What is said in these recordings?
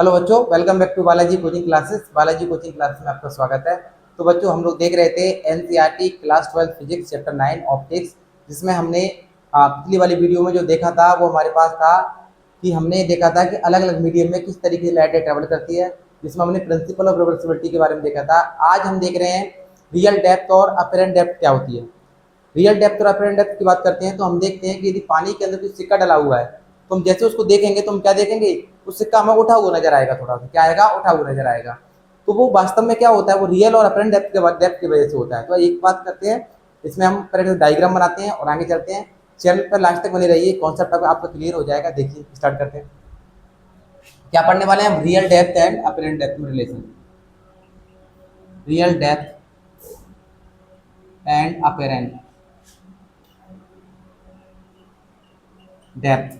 Hello बच्चों, welcome back to Balaji coaching classes. Balaji coaching classes में आपका स्वागत है। तो बच्चों, हम लोग देख रहे थे NCERT class 12 physics chapter 9 optics, जिसमें हमने पिछली वाली वीडियो में जो देखा था वो हमारे पास था कि हमने देखा था कि अलग अलग मीडियम में किस तरीके से लाइटें ट्रेवल करती है, जिसमें हमने प्रिंसिपल ऑफ रिवर्सिबिलिटी के बारे में देखा था। आज हम देख रहे हैं रियल डेप्थ और अपरेंट डेप्थ क्या होती है। रियल डेप्थ और अपरेंट डेप्थ की बात करते हैं तो हम देखते हैं कि यदि पानी के अंदर कोई सिक्का डला हुआ है तो हम जैसे उसको देखेंगे तो हम क्या देखेंगे, उस सिक्का हमें उठा हुआ नजर आएगा, थोड़ा सा क्या आएगा, उठा हुआ नजर आएगा। तो वो वास्तव में क्या होता है, वो रियल और अपरेंट डेप्थ की वजह से होता है। तो एक बात करते हैं, इसमें हम पहले डायग्राम बनाते हैं और आगे चलते हैं। चैनल पर लास्ट तक बने रहिए, कॉन्सेप्ट आपका क्लियर हो जाएगा। देखिए, स्टार्ट करते हैं। क्या पढ़ने वाले हैं हम? Real depth and apparent depth में relation. Real depth and apparent depth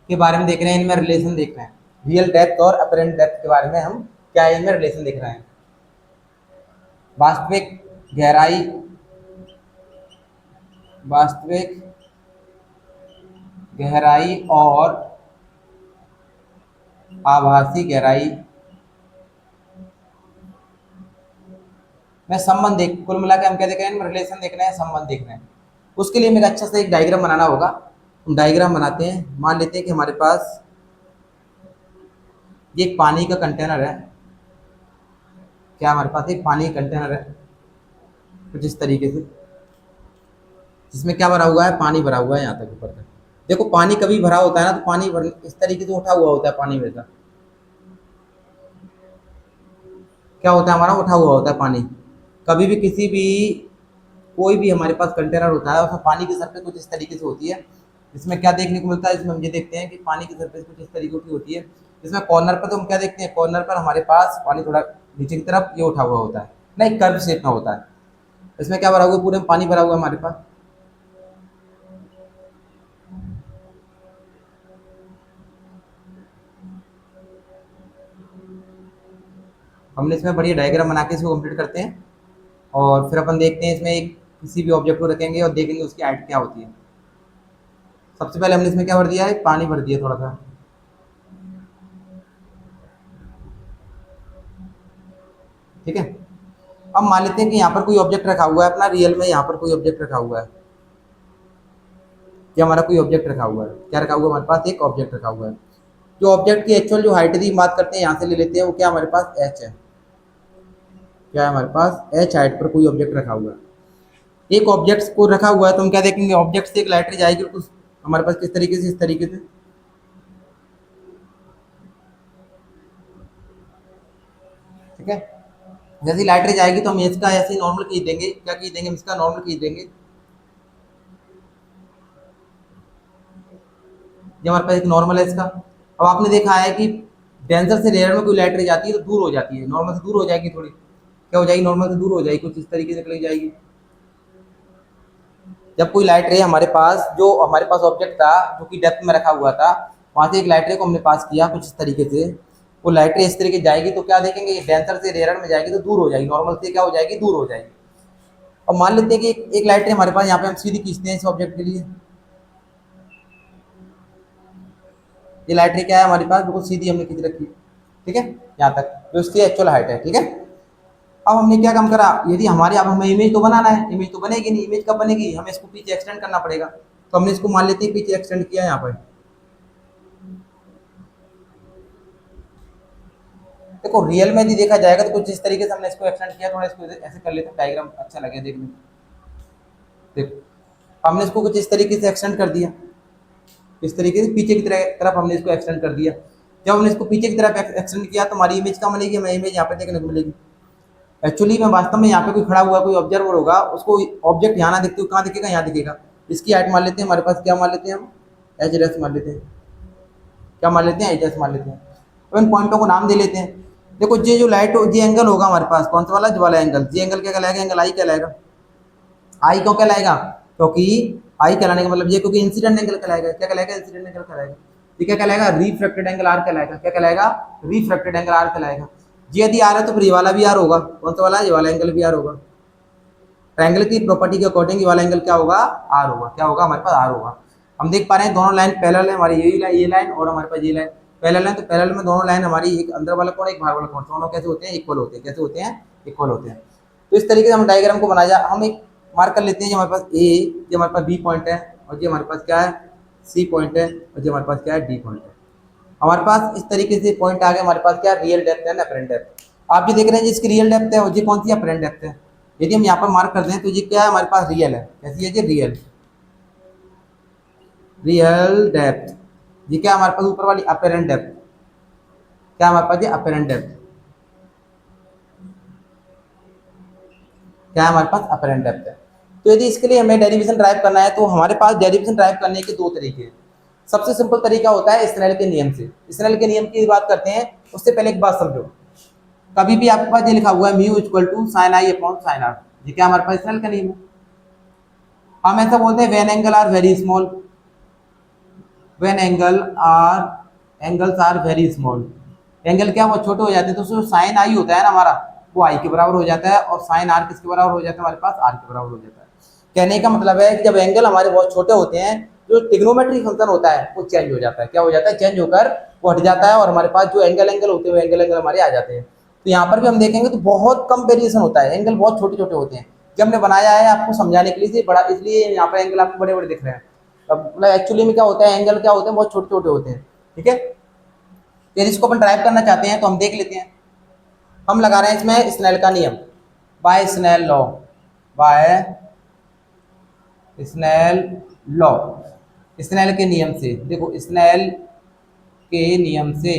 के बारे में देख रहे हैं, इनमें रिलेशन देख रहे हैं। रियल डेप्थ और अपरेंट डेप्थ के बारे में हम क्या इनमें रिलेशन देख रहे हैं। वास्तविक गहराई, वास्तविक गहराई और आभासी गहराई में संबंध देख, कुल मिला के हम क्या देख रहे हैं, इनमें रिलेशन देख रहे हैं, संबंध देख रहे हैं। उसके लिए हमें अच्छा से एक डायग्राम बनाना होगा। हम डायग्राम बनाते हैं। मान लेते हैं कि हमारे पास ये एक पानी का कंटेनर है। क्या हमारे पास एक पानी का कंटेनर है कुछ इस तरीके से, जिसमें क्या भरा हुआ है, पानी भरा हुआ है यहाँ तक ऊपर तक। देखो, पानी कभी भरा होता है ना तो पानी भर इस तरीके से उठा हुआ होता है, पानी में से क्या होता है, हमारा उठा हुआ होता है पानी। कभी भी किसी भी कोई भी हमारे पास कंटेनर होता है उसमें पानी की सरफेस कुछ इस तरीके से होती है। इसमें क्या देखने को मिलता है, इसमें हम ये देखते हैं कि पानी की सरफेस कुछ इस तरीके की होती है। इसमें कॉर्नर पर तो हम क्या देखते हैं, कॉर्नर पर हमारे पास पानी थोड़ा नीचे की तरफ ये उठा हुआ होता है ना, एक कर्व शेप में होता है। इसमें क्या भरा हुआ है, पूरे में पानी भरा हुआ है हमारे पास। हमने इसमें बढ़िया डायग्राम बना के इसको कंप्लीट करते हैं और फिर अपन देखते हैं इसमें एक किसी भी ऑब्जेक्ट को रखेंगे और देखेंगे उसकी हाइट क्या होती है। सबसे पहले हमने इसमें क्या भर दिया है, पानी भर दिया थोड़ा सा, ठीक है। अब मान लेते हैं कि यहाँ पर कोई ऑब्जेक्ट रखा हुआ है अपना, रियल में यहाँ पर कोई ऑब्जेक्ट रखा हुआ है। ये हमारा कोई ऑब्जेक्ट रखा हुआ है। क्या रखा हुआ है, हमारे पास एक ऑब्जेक्ट रखा हुआ है। जो ऑब्जेक्ट की एक्चुअल जो हाइट की बात करते हैं यहाँ से ले लेते हैं, वो क्या हमारे पास एच है। क्या है हमारे पास, एच हाइट पर कोई ऑब्जेक्ट रखा हुआ है। एक ऑब्जेक्ट को रखा हुआ है तो हम क्या देखेंगे, ऑब्जेक्ट से एक लाइट जाएगी उस हमारे पास किस तरीके से, इस तरीके से, ठीक है। जैसे लाइट जाएगी तो हम इसका ऐसे नॉर्मल खींच देंगे। क्या खींच देंगे, हम इसका नॉर्मल खींच देंगे। ये हमारे पास एक नॉर्मल है इसका। अब आपने देखा है कि डेंसर से रेयर में कोई लाइट जाती है तो दूर हो जाती है, नॉर्मल से दूर हो जाएगी थोड़ी। क्या हो जाएगी, नॉर्मल से दूर हो जाएगी, कुछ इस तरीके से निकली जाएगी। जब कोई लाइट रे हमारे पास, जो हमारे पास ऑब्जेक्ट था जो कि डेप्थ में रखा हुआ था, वहां से एक लाइट रे को हमने पास किया कुछ इस तरीके से, वो लाइट रे इस तरीके जाएगी तो क्या देखेंगे, डेंसर से रेयर में जाएगी तो दूर हो जाएगी, नॉर्मल से क्या हो जाएगी, दूर हो जाएगी। और मान लेते हैं कि एक लाइट रे हमारे पास यहाँ पे हम सीधी खींचते हैं इस ऑब्जेक्ट के लिए। ये लाइट रे क्या है हमारे पास, बिल्कुल सीधी हमने खींच रखी है, ठीक है, यहाँ तक जो इसकी एक्चुअल हाइट है, ठीक है। अब हमने क्या काम करा, यदि हमारे, अब हमें इमेज तो बनाना है, इमेज तो बनेगी नहीं, इमेज कब बनेगी, हमें इसको पीछे एक्सटेंड करना पड़ेगा। तो हमने इसको मान लेते हैं पीछे एक्सटेंड किया यहाँ पर। देखो, रियल में यदि देखा जाएगा तो कुछ इस तरीके से हमने इसको एक्सटेंड किया, थोड़ा इसको ऐसे कर लेते हैं, डायग्राम अच्छा लगे देखने में। देखो, हमने इसको कुछ इस तरीके से एक्सटेंड कर दिया, इस तरीके से पीछे की तरफ हमने इसको एक्सटेंड कर दिया। जब हमने इसको पीछे की तरफ एक्सटेंड किया तो हमारी इमेज कहाँ बनेगी, हमें इमेज यहाँ पे देखने को मिलेगी। एक्चुअली में वास्तव में यहाँ पे कोई खड़ा हुआ, कोई ऑब्जर्वर होगा, उसको ऑब्जेक्ट यहाँ ना दिखते हुए कहाँ दिखेगा, यहाँ दिखेगा। इसकी हाइट मान लेते हैं हमारे पास, क्या मान लेते हैं हम, एच डैश मान लेते हैं। क्या मान लेते हैं, एच डैश मान लेते हैं। तो इन पॉइंटों को नाम दे लेते हैं। देखो, ये जो लाइट, ये एंगल होगा हमारे पास, कौन सा वाला, जो वाला एंगल, ये एंगल क्या कहलाएगा, एंगल आई कहलाएगा। आई क्यों कहलाएगा, क्योंकि आई कहलाने का मतलब ये, क्योंकि इंसिडेंट एंगल कहलाएगा। क्या कहलाएगा, इंसिडेंट एंगल कहलाएगा। ये क्या कहलाएगा, रिफ्रैक्टेड एंगल आर कहलाएगा। क्या कहलाएगा, रिफ्रैक्टेड एंगल आर कहलाएगा। ये यदि आर है तो फिर ये वाला भी आर होगा। कौन सा वाला, ये वाला एंगल भी आर होगा। ट्रायंगल की प्रॉपर्टी के अकॉर्डिंग ये वाला एंगल क्या होगा, आर होगा। क्या होगा, हमारे पास आर होगा। हम देख पा रहे हैं दोनों लाइन पैरेलल है हमारी, ये लाइन और हमारे पास ये लाइन। पैरेलल है तो पैरेलल में दोनों लाइन हमारी, एक अंदर वाला कोण एक बाहर वाला कोण, दोनों कैसे होते हैं, इक्वल होते हैं। कैसे होते हैं, इक्वल होते हैं। तो इस तरीके से हम डायग्राम को बनाया, हम एक मार्क कर लेते हैं, ये हमारे पास ए, ये हमारे पास बी पॉइंट है, और ये हमारे पास क्या है, सी पॉइंट है, और ये हमारे पास क्या है, डी पॉइंट है। हमारे पास इस तरीके से पॉइंट आ गए, हमारे पास क्या रियल डेप्थ है ना, अपरेंट डेप्थ। आप ये देख रहे हैं जिसकी रियल डेप्थ है और ये कौन सी अपरेंट डेप्थ है। यदि हम यहाँ पर मार्क कर दें तो ये क्या है, हमारे पास रियल है। कैसी है, ये रियल, रियल डेप्थ। ये क्या हमारे पास ऊपर वाली अपरेंट डेप्थ, क्या हमारे पास ये अपरेंट डेप्थ, क्या हमारे पास अपरेंट डेप्थ है। तो यदि इसके लिए हमें डेरिवेशन ड्राइव करना है तो हमारे पास डेरिवेशन ड्राइव करने के दो तरीके हैं। सबसे सिंपल तरीका होता है स्नेल के नियम से। स्नेल के नियम की बात करते हैं, उससे पहले एक बात समझो, कभी भी आपके पास ये लिखा हुआ है mu equal to sine i upon sine r, ये क्या हमारे पास स्नेल का नियम है। हम ऐसा बोलते हैं when angle are very small, when angles are very small, angle क्या वो छोटे हो जाते हैं, तो जो साइन आई होता है ना हमारा, वो आई के बराबर हो जाता है, और साइन आर किसके बराबर हो जाता है, हमारे पास आर के बराबर हो जाता है। कहने का मतलब है कि जब एंगल हमारे बहुत छोटे होते हैं, जो ट्रिग्नोमेट्री फंक्शन होता है वो चेंज हो जाता है। क्या हो जाता है, चेंज होकर वो हट जाता है, और हमारे पास जो एंगल होते हैं वो एंगल हमारे आ जाते हैं। तो यहाँ पर भी हम देखेंगे तो बहुत कम वेरिएशन होता है, एंगल बहुत छोटे छोटे होते हैं। जब हमने बनाया है आपको समझाने के लिए बड़ा, इसलिए यहाँ पर एंगल आपको बड़े बड़े दिख रहे हैं। मतलब एक्चुअली में क्या होता है, एंगल क्या होते हैं, बहुत छोटे छोटे होते हैं। ठीक है, यदि इसको अपन ड्राइव करना चाहते हैं तो हम देख लेते हैं। हम लगा रहे हैं इसमें स्नेल का नियम, by Snell law, by Snell law, Snell के नियम से। देखो स्नेल के नियम से,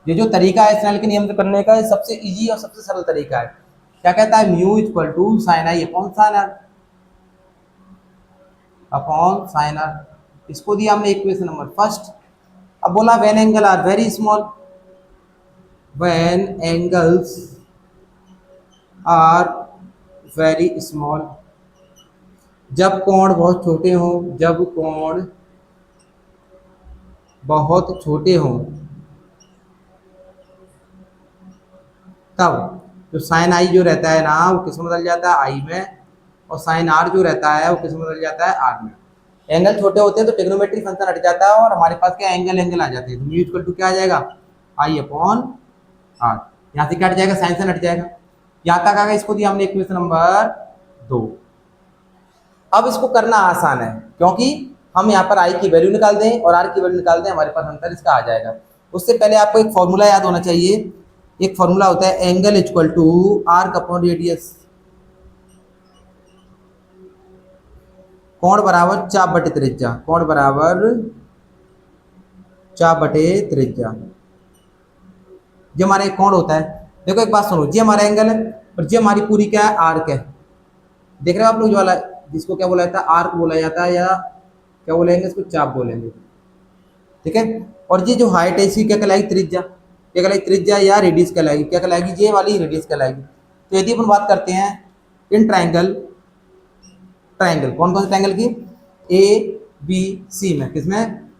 ये जो तरीका है स्नेल के नियम से करने का, ये सबसे इजी और सबसे सरल तरीका है। क्या कहता है, mu equal to sine i upon sine r, upon sine r. इसको दिया हमने इक्वेशन नंबर फर्स्ट। अब बोला when angle are very small, when angles are very small, जब कोण बहुत छोटे हों, जब कोण बहुत छोटे हों, तब जो साइन आई जो रहता है ना वो किस में बदल जाता है, आई में, और साइन आर जो रहता है वो किस में बदल जाता है, आर में। एंगल छोटे होते हैं तो ट्रिग्नोमेट्री फंक्शन हट जाता है, और हमारे पास क्या एंगल आ जाते हैं। तो म्यू इक्वल टू क्या आ जाएगा, आई अपॉन आर। यहाँ से क्या हट जाएगा, साइन हट जाएगा। यहाँ तक आ गया, इसको दिया हमने इक्वेशन नंबर 2। अब इसको करना आसान है, क्योंकि हम यहाँ पर आई की वैल्यू निकाल दें और आर की वैल्यू निकाल दें, हमारे पास आंसर इसका आ जाएगा। उससे पहले आपको एक फॉर्मूला याद होना चाहिए। एक फॉर्मूला होता है angle equal to arc upon radius, कोण बराबर चाप बटे त्रिज्या, कोण बराबर चाप बटे त्रिज्या। जो हमारा एक कोण होता है, देखो एक बात सुनो, ये हमारा एंगल है और ये हमारी पूरी क्या है, आर्क है। देख रहे हो आप लोग, जो वाला जिसको क्या बोला जाता है, आर्क बोला जाता है, या क्या बोलेंगे इसको, चाप बोलेंगे। ठीक है, और ये जो हाइट है इसकी क्या कहलाएगी, त्रिज्या। क्या कहलाएगी, त्रिज्या या रेडियस कहलाएगी, क्या कहलाएगी, ये वाली रेडियस कहलाएगी। तो यदि अपन बात करते हैं इन ट्राइंगल, ट्राइंगल कौन कौन से ट्राइंगल की, ए बी सी में, किसमें,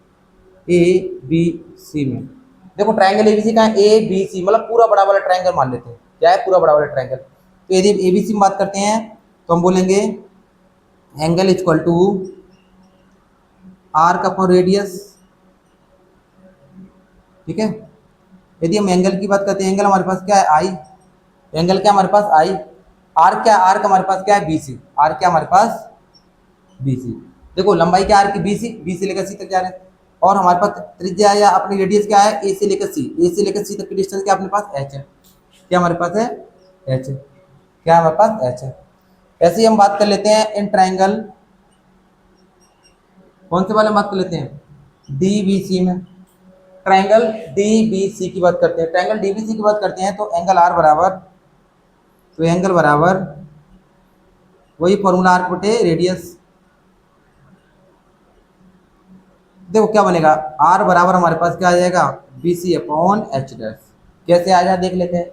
ए बी सी में। देखो ट्राइंगल एबीसी का है, ए बी सी मतलब पूरा बड़ा वाला ट्राइंगल मान लेते हैं, क्या है, पूरा बड़ा वाला ट्राइंगल। तो यदि एबीसी में बात करते हैं तो हम बोलेंगे angle equal to arc upon radius. ठीक है, यदि हम एंगल की बात करते हैं, एंगल हमारे पास क्या है, आई, एंगल क्या हमारे पास, आई। आर्क क्या, आर्क हमारे पास क्या है, बीसी, आर्क क्या हमारे पास, बीसी। देखो लंबाई क्या आर्क की, बीसी, बी से लेकर सी तक जा रहे हैं, और हमारे पास त्रिज्या या अपनी रेडियस क्या है, ए से लेकर सी, ए से लेकर सी तक की डिस्टेंस क्या अपने पास, एच है। क्या हमारे पास है, एच है। क्या हमारे पास, एच है। ऐसे ही हम बात कर लेते हैं इन ट्राइंगल, कौन से वाले बात कर लेते हैं, डी बी सी में। ट्राइंगल डी बी सी की बात करते हैं, ट्राइंगल डी बी सी की बात करते हैं तो एंगल आर बराबर, तो एंगल बराबर वही फॉर्मूला आर्क बटे रेडियस। देखो क्या बनेगा, आर बराबर हमारे पास क्या आ जाएगा, B C upon H dash. कैसे आ जाए देख लेते हैं।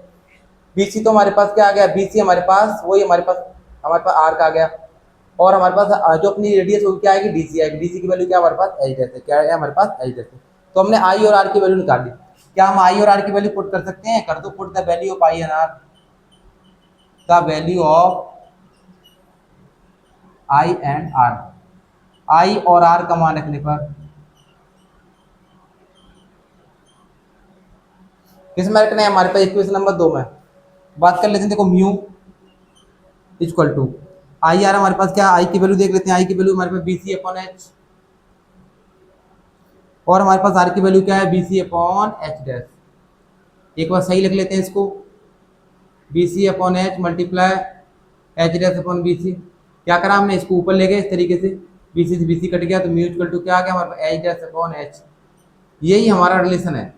बी सी तो हमारे पास क्या आ गया, बी सी हमारे पास वही हमारे पास आर का आ गया, और हमारे पास जो अपनी रेडियस होगी क्या आएगी, डी सी आएगी। डी सी की वैल्यू क्या हमारे पास, एच डैश है। क्या है हमारे पास, एच डैश है। तो हमने आई और आर की वैल्यू निकाल ली। क्या हम आई और आर की वैल्यू पुट कर सकते हैं, कर दो put the value of I and R, the value of I and R. I और आर का मान रखने पर किस में रखना है हमारे पास इक्वेशन नंबर 2 में। बात कर लेते हैं, देखो म्यू इक्वल टू आई आ रहा है हमारे पास, क्या आई की वैल्यू देख लेते हैं। आई की वैल्यू हमारे पास बी सी अपॉन एच, और हमारे पास आर की वैल्यू क्या है, B C upon H dash. एक बार सही लिख लेते हैं इसको, B C upon H multiply H dash upon B C. क्या करा हमने, इसको ऊपर ले गए इस तरीके से, बी सी से बी सी कट गया तो म्यू इक्वल टू क्या आ गया हमारे पास, एच डैश अपॉन एच। यही हमारा रिलेशन है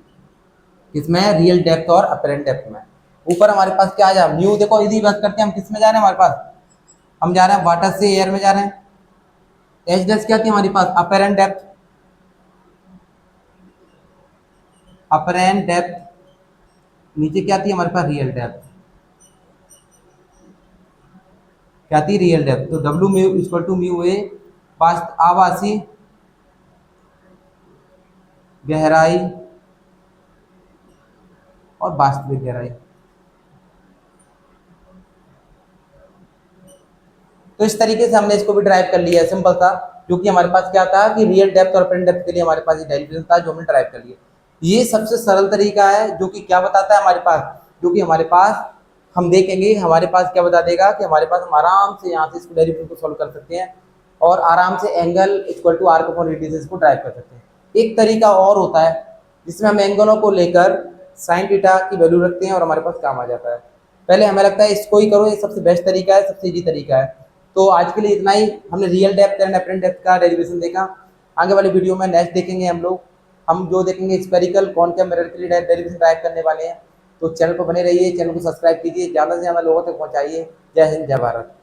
किसमें, रियल डेप्थ और अपेरेंट डेप्थ में। ऊपर हमारे पास क्या आ जा म्यू, देखो यदि बात करते हैं हम किस में जा रहे हैं, हमारे पास हम जा रहे हैं वाटर से एयर में जा रहे हैं। एच डैश क्या थी हमारे पास, अपेरेंट डेप्थ, अपेरेंट डेप्थ। नीचे क्या थी हमारे पास, रियल डेप्थ, क्या थी, रियल डेप्थ। तो W mu equal to mu A आवासी गहराई और वास्तविक गहराई। तो इस तरीके से हमने इसको भी ड्राइव कर लिया है, सिंपल था। क्योंकि हमारे पास क्या था कि रियल डेप्थ और अपेरेंट डेप्थ के लिए हमारे पास ये डेरिवेशन था जो हमने ड्राइव कर लिया। ये सबसे सरल तरीका है जो कि क्या बताता है हमारे पास, जो कि हमारे पास हम देखेंगे हमारे पास क्या बता देगा कि हमारे पास हम आराम से यहाँ से इसको डेरिवेशन को सॉल्व कर सकते हैं और आराम से angle equal to arc upon radius को ड्राइव कर सकते हैं। एक तरीका और होता है जिसमें हम एंगलों को लेकर साइन थीटा की वैल्यू रखते हैं और हमारे पास काम आ जाता है। पहले हमें लगता है इसको ही करो, ये सबसे बेस्ट तरीका है, सबसे इजी तरीका है। तो आज के लिए इतना ही, हमने real depth and apparent depth का डेरिवेशन देखा। आगे वाले वीडियो में नेक्स्ट देखेंगे हम लोग, हम जो देखेंगे स्पेरिकल कॉनकेव मिरर के लिए डेरिवेशन ड्राइव करने वाले हैं। तो चैनल पर बने रहिए, चैनल को सब्सक्राइब कीजिए, ज़्यादा से ज़्यादा लोगों तक पहुँचाइए। जय हिंद, जय भारत।